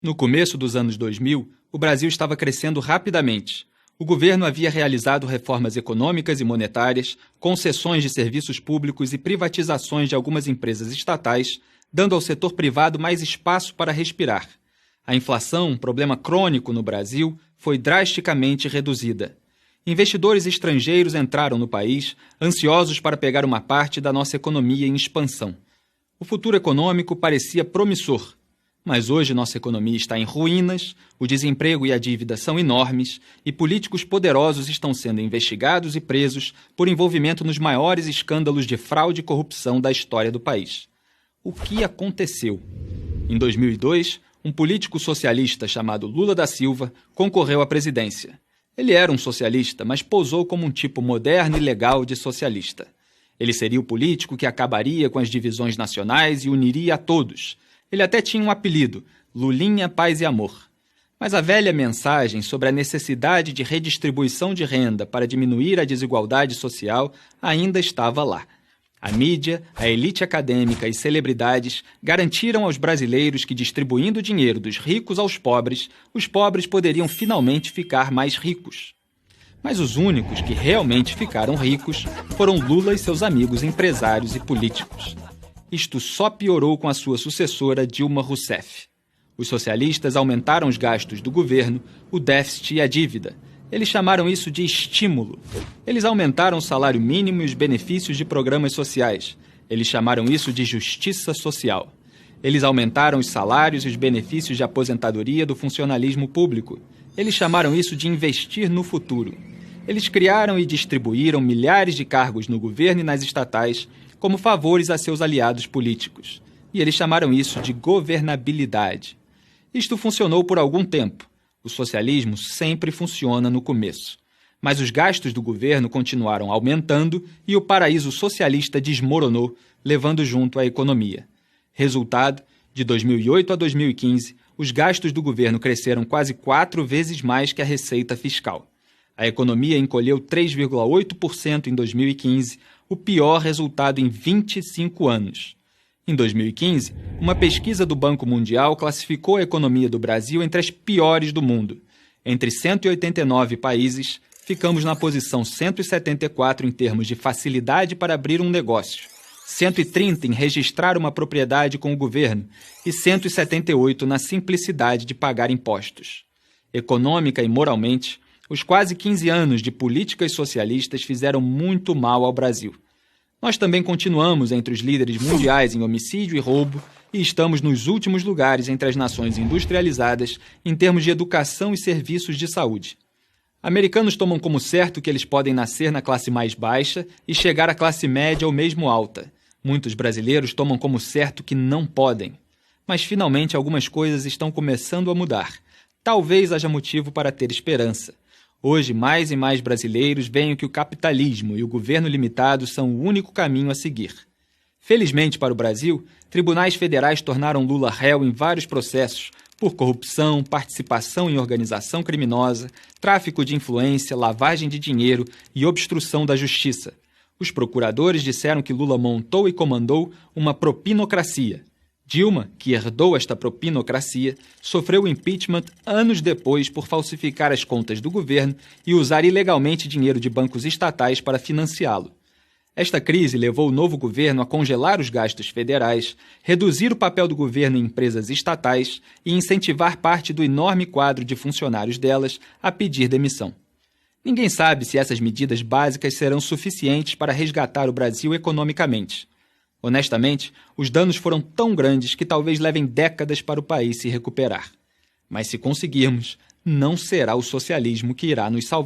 No começo dos anos 2000, o Brasil estava crescendo rapidamente. O governo havia realizado reformas econômicas e monetárias, concessões de serviços públicos e privatizações de algumas empresas estatais, dando ao setor privado mais espaço para respirar. A inflação, um problema crônico no Brasil, foi drasticamente reduzida. Investidores estrangeiros entraram no país, ansiosos para pegar uma parte da nossa economia em expansão. O futuro econômico parecia promissor. Mas hoje nossa economia está em ruínas, o desemprego e a dívida são enormes e políticos poderosos estão sendo investigados e presos por envolvimento nos maiores escândalos de fraude e corrupção da história do país. O que aconteceu? Em 2002, um político socialista chamado Lula da Silva concorreu à presidência. Ele era um socialista, mas posou como um tipo moderno e legal de socialista. Ele seria o político que acabaria com as divisões nacionais e uniria a todos. Ele até tinha um apelido, Lulinha, Paz e Amor. Mas a velha mensagem sobre a necessidade de redistribuição de renda para diminuir a desigualdade social ainda estava lá. A mídia, a elite acadêmica e celebridades garantiram aos brasileiros que, distribuindo o dinheiro dos ricos aos pobres, os pobres poderiam finalmente ficar mais ricos. Mas os únicos que realmente ficaram ricos foram Lula e seus amigos empresários e políticos. Isto só piorou com a sua sucessora Dilma Rousseff. Os socialistas aumentaram os gastos do governo, o déficit e a dívida. Eles chamaram isso de estímulo. Eles aumentaram o salário mínimo e os benefícios de programas sociais. Eles chamaram isso de justiça social. Eles aumentaram os salários e os benefícios de aposentadoria do funcionalismo público. Eles chamaram isso de investir no futuro. Eles criaram e distribuíram milhares de cargos no governo e nas estatais como favores a seus aliados políticos. E eles chamaram isso de governabilidade. Isto funcionou por algum tempo. O socialismo sempre funciona no começo. Mas os gastos do governo continuaram aumentando e o paraíso socialista desmoronou, levando junto a economia. Resultado, de 2008 a 2015, os gastos do governo cresceram quase 4 vezes mais que a receita fiscal. A economia encolheu 3,8% em 2015, o pior resultado em 25 anos. Em 2015, uma pesquisa do Banco Mundial classificou a economia do Brasil entre as piores do mundo. Entre 189 países, ficamos na posição 174 em termos de facilidade para abrir um negócio, 130 em registrar uma propriedade com o governo e 178 na simplicidade de pagar impostos. Econômica e moralmente, os quase 15 anos de políticas socialistas fizeram muito mal ao Brasil. Nós também continuamos entre os líderes mundiais em homicídio e roubo e estamos nos últimos lugares entre as nações industrializadas em termos de educação e serviços de saúde. Americanos tomam como certo que eles podem nascer na classe mais baixa e chegar à classe média ou mesmo alta. Muitos brasileiros tomam como certo que não podem. Mas finalmente algumas coisas estão começando a mudar. Talvez haja motivo para ter esperança. Hoje, mais e mais brasileiros veem que o capitalismo e o governo limitado são o único caminho a seguir. Felizmente para o Brasil, tribunais federais tornaram Lula réu em vários processos por corrupção, participação em organização criminosa, tráfico de influência, lavagem de dinheiro e obstrução da justiça. Os procuradores disseram que Lula montou e comandou uma propinocracia. Dilma, que herdou esta propinocracia, sofreu o impeachment anos depois por falsificar as contas do governo e usar ilegalmente dinheiro de bancos estatais para financiá-lo. Esta crise levou o novo governo a congelar os gastos federais, reduzir o papel do governo em empresas estatais e incentivar parte do enorme quadro de funcionários delas a pedir demissão. Ninguém sabe se essas medidas básicas serão suficientes para resgatar o Brasil economicamente. Honestamente, os danos foram tão grandes que talvez levem décadas para o país se recuperar. Mas se conseguirmos, não será o socialismo que irá nos salvar.